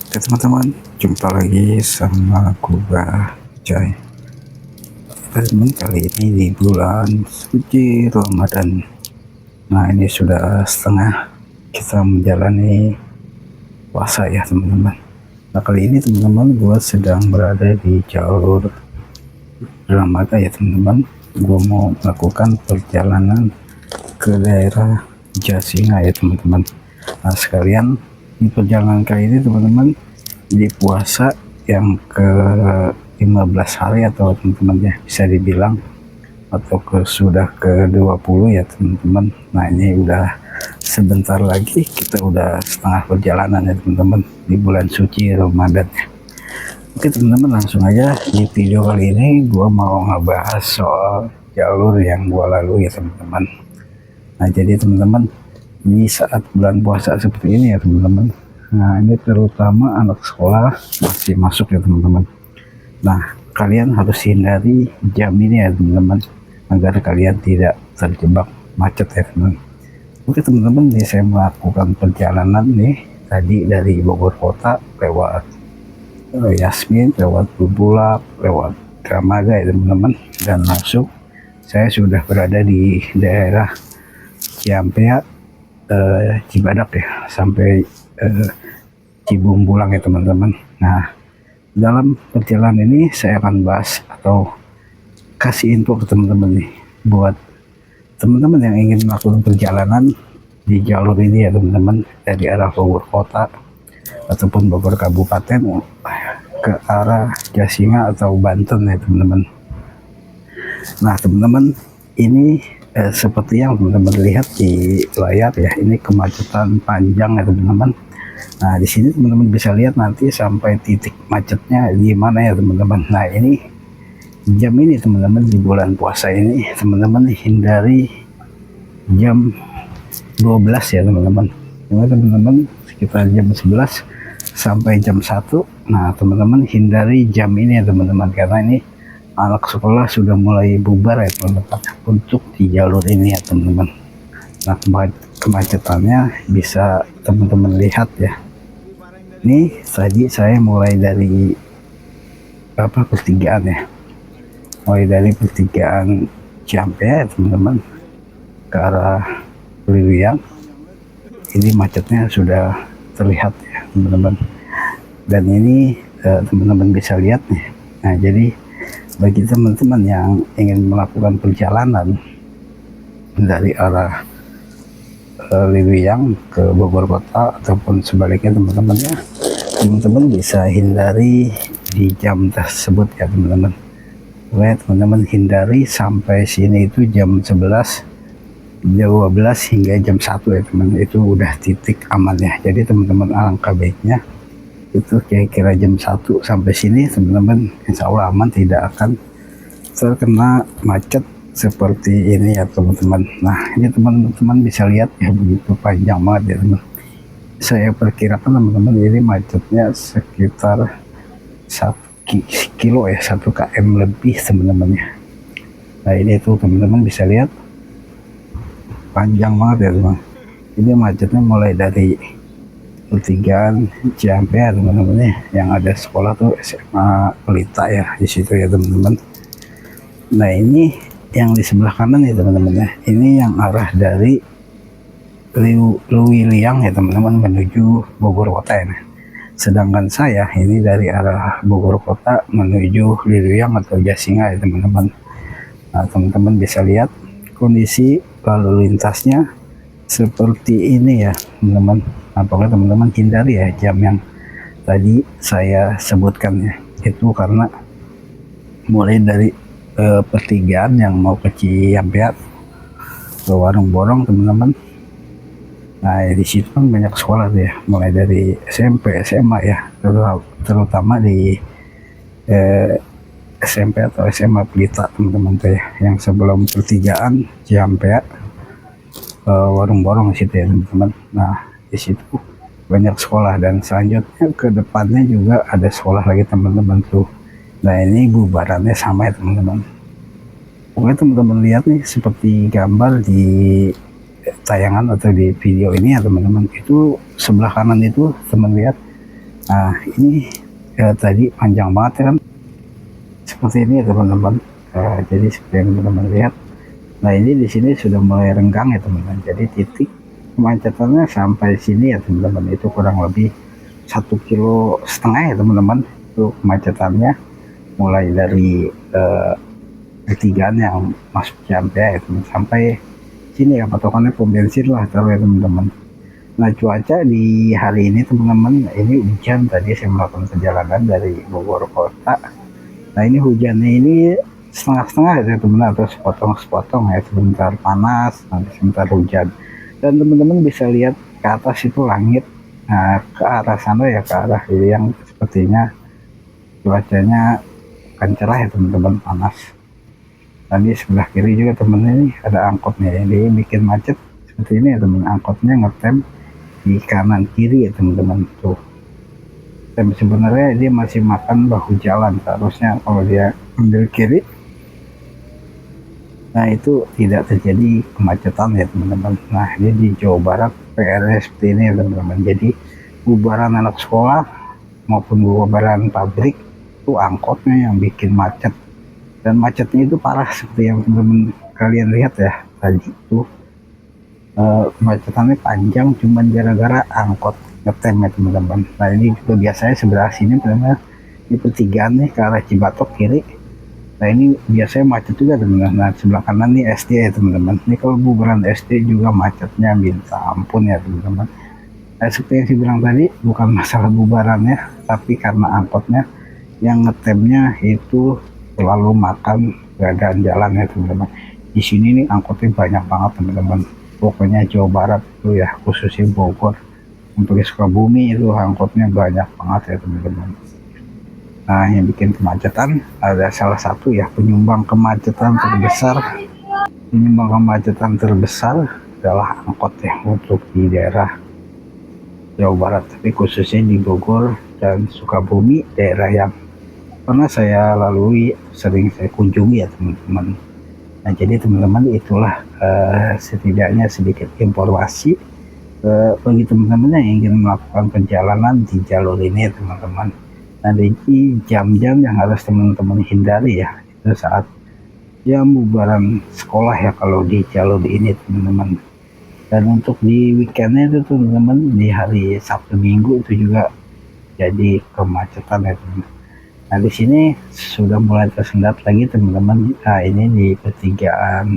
Oke teman-teman, jumpa lagi sama gua Jai. Teman kali ini di bulan suci Ramadan. Nah ini sudah setengah kita menjalani puasa ya teman-teman. Nah kali ini teman-teman gua sedang berada di jalur Dramaga ya teman-teman. Gua mau melakukan perjalanan ke daerah Jasinga ya teman-teman. Nah sekalian di perjalanan kali ini teman-teman, di puasa yang ke 15 hari atau teman-teman ya bisa dibilang, atau sudah ke 20 ya teman-teman. Nah ini udah sebentar lagi kita udah setengah perjalanan ya teman-teman di bulan suci Ramadan ya. Oke teman-teman, langsung aja di video kali ini gua mau ngebahas soal jalur yang gua lalui ya teman-teman. Nah jadi teman-teman, di saat bulan puasa seperti ini ya teman-teman, nah ini terutama anak sekolah masih masuk ya teman-teman. Nah kalian harus hindari jam ini ya teman-teman, agar kalian tidak terjebak macet ya teman-teman. Oke teman-teman, ini saya melakukan perjalanan nih tadi dari Bogor kota lewat Yasmin, lewat Bubulak, lewat Dramaga ya teman-teman, dan langsung saya sudah berada di daerah Ciampea, Cibadak ya, sampai Cibumbulang ya teman-teman. Nah dalam perjalanan ini saya akan bahas atau kasih info ke teman-teman nih, buat teman-teman yang ingin melakukan perjalanan di jalur ini ya teman-teman, dari arah Bogor kota ataupun Bogor Kabupaten ke arah Jasinga atau Banten ya teman-teman. Nah teman-teman, ini seperti yang teman-teman lihat di layar ya, ini kemacetan panjang ya teman-teman. Nah di sini teman-teman bisa lihat nanti sampai titik macetnya di mana ya teman-teman. Nah ini jam ini teman-teman, di bulan puasa ini teman-teman hindari jam 12 ya teman-teman. Teman-teman sekitar jam 11 sampai jam 1. Nah teman-teman hindari jam ini ya teman-teman, karena ini anak sekolah sudah mulai bubar ya teman-teman untuk di jalur ini ya teman-teman. Nah kemacetannya bisa teman-teman lihat ya. Ini tadi saya mulai dari pertigaan ya, mulai dari pertigaan Ciampea ya teman-teman ke arah Liliang. Ini macetnya sudah terlihat ya teman-teman, dan ini teman-teman bisa lihat nih. Nah jadi bagi teman-teman yang ingin melakukan perjalanan dari arah Liliang ke Bogor kota ataupun sebaliknya teman-teman ya, teman-teman bisa hindari di jam tersebut ya teman-teman. Teman-teman hindari sampai sini itu jam 11, 12 hingga jam 1 ya teman, itu udah titik aman ya. Jadi teman-teman alangkah baiknya itu kira-kira jam 1 sampai sini teman-teman, insya Allah aman, tidak akan terkena macet seperti ini ya teman-teman. Nah ini teman-teman bisa lihat ya, begitu panjang banget ya teman. Saya perkirakan teman-teman ini macetnya sekitar 1 kilo ya, 1 km lebih teman-teman ya. Nah ini tuh teman-teman bisa lihat panjang banget ya teman. Ini macetnya mulai dari pertigaan Ciampea teman-teman ya, yang ada sekolah tuh SMA Pelita ya di situ ya teman-teman. Nah ini yang di sebelah kanan ya teman-teman ya, ini yang arah dari Liliang ya teman-teman menuju Bogor kota ya. Nah, sedangkan saya ini dari arah Bogor kota menuju Liliang atau Jasinga ya teman-teman. Nah teman-teman bisa lihat kondisi lalu lintasnya seperti ini ya teman-teman. Apakah teman-teman hindari ya jam yang tadi saya sebutkan ya, itu karena mulai dari pertigaan yang mau ke Ciampea ke Warung Borong teman-teman. Nah di situ kan banyak sekolah tuh ya, mulai dari SMP, SMA ya, terutama di SMP atau SMA Pelita teman-teman tuh ya, yang sebelum pertigaan Ciampea Warung Borong di situ ya teman-teman. Nah di situ banyak sekolah, dan selanjutnya ke depannya juga ada sekolah lagi teman-teman tuh. Nah ini bubarannya sama ya teman-teman. Oke teman-teman lihat nih, seperti gambar di tayangan atau di video ini ya teman-teman, itu sebelah kanan itu teman lihat Nah ini tadi panjang banget ya kan, seperti ini ya teman-teman. Jadi seperti yang teman-teman lihat, nah ini di sini sudah mulai renggang ya teman-teman. Jadi titik kemacetannya sampai sini ya teman-teman, itu kurang lebih 1,5 km ya teman-teman. Itu kemacetannya mulai dari pertigaan yang masuk Ciampea ya teman, sampai sini ya patokannya pom bensin lah taruh ya teman-teman. Nah cuaca di hari ini teman-teman, ini hujan. Tadi saya melakukan perjalanan dari Bogor kota. Nah ini hujannya ini setengah-setengah ya teman-teman, atau sepotong-sepotong ya, sebentar panas nanti sebentar hujan. Dan teman-teman bisa lihat ke atas itu langit, nah ke arah sana ya, ke arah yang sepertinya cuacanya akan cerah ya teman-teman, panas. Dan di sebelah kiri juga teman-teman ini ada angkotnya, jadi bikin macet seperti ini ya teman, angkotnya ngetem di kanan kiri ya teman-teman tuh. Dan sebenarnya dia masih makan bahu jalan, seharusnya kalau dia ambil kiri, nah itu tidak terjadi kemacetan ya teman-teman. Nah ini di Jawa Barat PR seperti ini ya teman-teman, jadi bubaran anak sekolah maupun bubaran pabrik itu angkotnya yang bikin macet. Dan macetnya itu parah seperti yang teman-teman kalian lihat ya tadi itu, kemacetannya panjang cuman gara-gara angkot ngetem ya teman-teman. Nah ini juga biasanya sebelah sini teman-teman, di pertigaan nih ke arah Cibatok kiri. Nah ini biasanya macet juga teman-teman. Nah sebelah kanan nih SD ya teman-teman, ini kalau bubaran SD juga macetnya minta ampun ya teman-teman. Nah seperti yang saya bilang tadi, bukan masalah bubarannya, tapi karena angkotnya yang ngetemnya itu selalu makan badan jalan ya teman-teman. Di sini nih angkotnya banyak banget teman-teman, pokoknya Jawa Barat itu ya, khususnya Bogor sampai Sukabumi itu angkotnya banyak banget ya teman-teman. Nah yang bikin kemacetan ada salah satu ya, penyumbang kemacetan terbesar adalah angkot ya, untuk di daerah Jawa Barat, tapi khususnya di Bogor dan Sukabumi, daerah yang pernah saya lalui, sering saya kunjungi ya teman-teman. Nah jadi teman-teman itulah setidaknya sedikit informasi bagi teman-teman yang ingin melakukan perjalanan di jalur ini ya teman-teman. Nah di jam-jam yang harus teman-teman hindari ya, itu saat jam bubaran sekolah ya kalau di jalur ini teman-teman. Dan untuk di weekendnya itu teman-teman, di hari Sabtu Minggu itu juga jadi kemacetan ya teman-teman. Nah di sini sudah mulai tersendat lagi teman-teman. Nah ini di pertigaan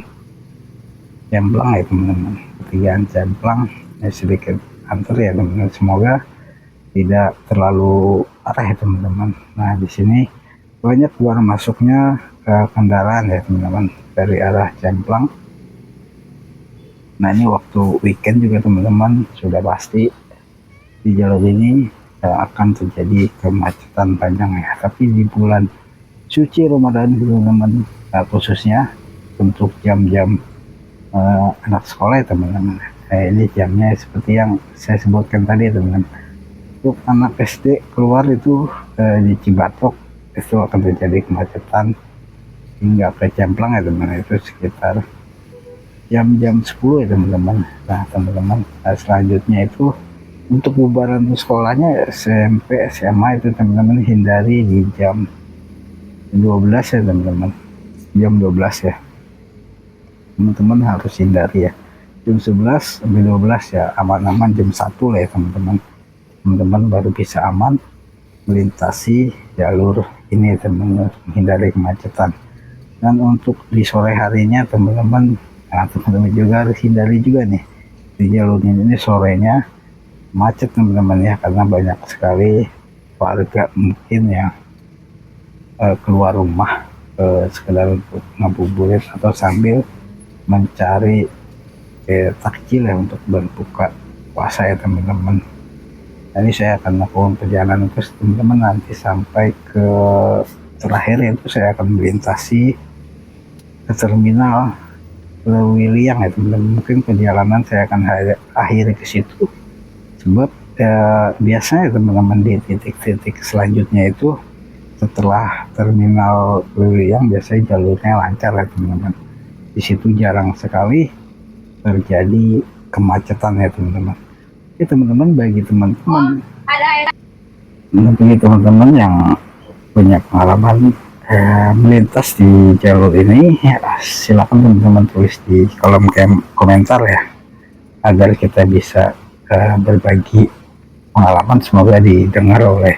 Jamblang ya teman-teman, pertigaan Jamblang ya, sedikit antar ya teman-teman, semoga tidak terlalu parah ya teman-teman. Nah di sini banyak keluar masuknya kendaraan ya teman-teman dari arah Jamblang. Nah ini waktu weekend juga teman-teman, sudah pasti di jalur ini akan terjadi kemacetan panjang ya. Tapi di bulan suci Ramadan teman-teman, khususnya untuk jam-jam anak sekolah ya teman-teman. Ini jamnya seperti yang saya sebutkan tadi teman-teman. Untuk anak SD keluar itu di Cibatok itu akan terjadi kemacetan hingga ke Jamblang ya teman-teman, itu sekitar jam-jam 10 ya teman-teman. Nah teman-teman, selanjutnya itu untuk bubaran sekolahnya SMP SMA itu teman-teman hindari di jam 12 ya teman-teman, jam 12 ya teman-teman harus hindari ya. Jam 11 sampai 12 ya aman-aman, jam 1 lah ya teman-teman baru bisa aman melintasi jalur ini teman-teman, menghindari kemacetan. Dan untuk di sore harinya teman-teman, nah teman-teman juga harus hindari juga nih di jalur ini sorenya macet teman-teman ya, karena banyak sekali warga mungkin yang keluar rumah sekedar untuk ngabuburit atau sambil mencari takjil ya untuk berbuka puasa ya teman-teman. Nah, ini saya akan melakukan perjalanan terus teman-teman, nanti sampai ke terakhir itu saya akan melintasi ke terminal Lewiliang ya teman-teman. Mungkin perjalanan saya akan akhiri ke situ, sebab biasanya teman-teman di titik-titik selanjutnya itu setelah terminal Lewiliang biasanya jalurnya lancar ya teman-teman. Di situ jarang sekali terjadi kemacetan ya teman-teman. Oke teman-teman, bagi teman-teman bagi teman-teman yang punya pengalaman melintas di jalur ini, ya, silakan teman-teman tulis di kolom komentar ya, agar kita bisa berbagi pengalaman, semoga didengar oleh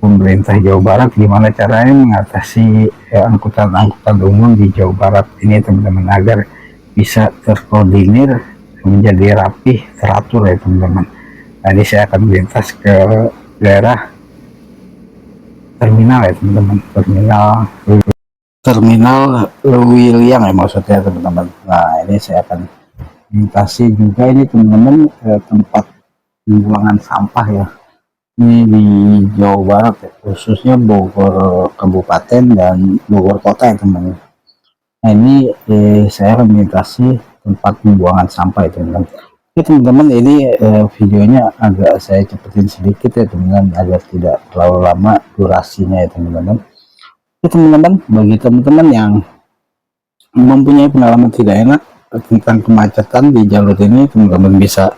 pemerintah Jawa Barat gimana caranya mengatasi angkutan-angkutan umum di Jawa Barat ini teman-teman, agar bisa terkoordinir menjadi rapih, teratur ya teman-teman. Tadi saya akan melintas ke daerah terminal ya teman-teman, terminal William ya maksudnya teman-teman. Nah ini saya akan melintasi juga ini teman-teman tempat pembuangan sampah ya, ini di Jawa Barat ya, khususnya Bogor Kabupaten dan Bogor Kota ya teman-teman. Nah ini saya akan melintasi tempat pembuangan sampah ya teman-teman. Oke teman-teman, ini videonya agak saya cepetin sedikit ya teman-teman, agar tidak terlalu lama durasinya ya teman-teman. Oke teman-teman, bagi teman-teman yang mempunyai pengalaman tidak enak tentang kemacetan di jalur ini, teman-teman bisa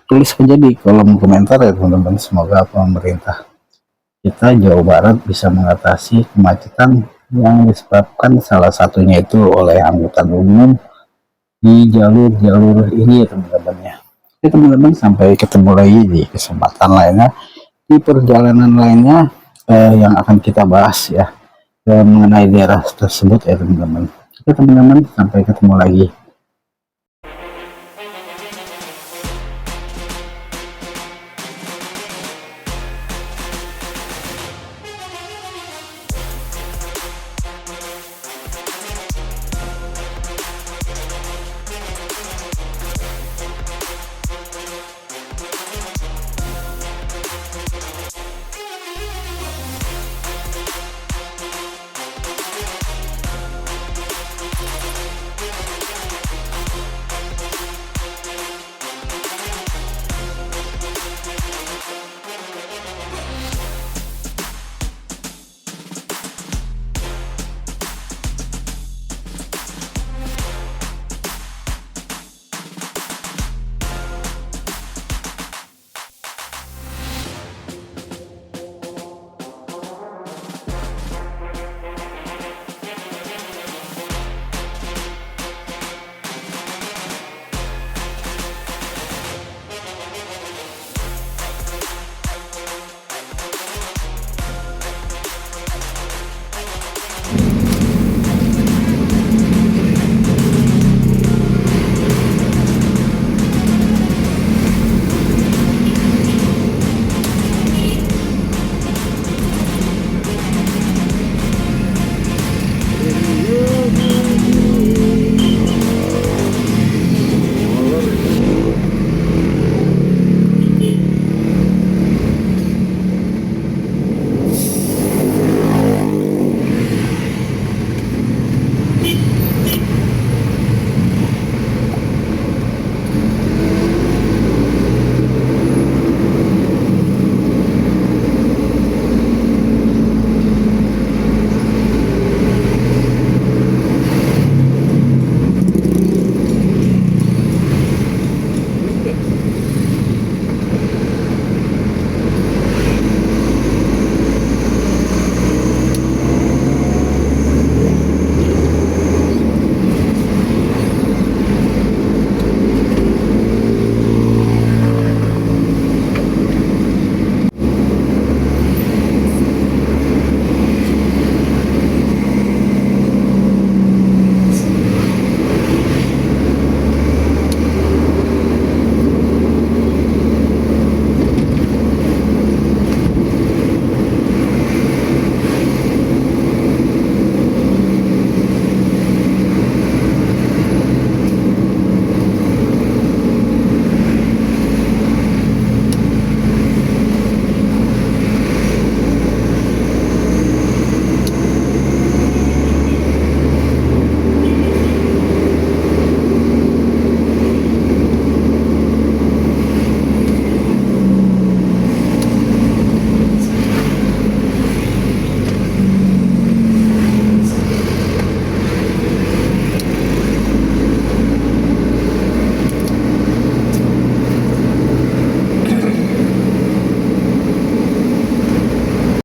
tulis saja di kolom komentar ya teman-teman. Semoga pemerintah kita Jawa Barat bisa mengatasi kemacetan yang disebabkan salah satunya itu oleh angkutan umum di jalur-jalur ini ya teman-teman ya. Oke teman-teman, sampai ketemu lagi di kesempatan lainnya, di perjalanan lainnya yang akan kita bahas ya mengenai daerah tersebut ya teman-teman. Oke teman-teman, sampai ketemu lagi.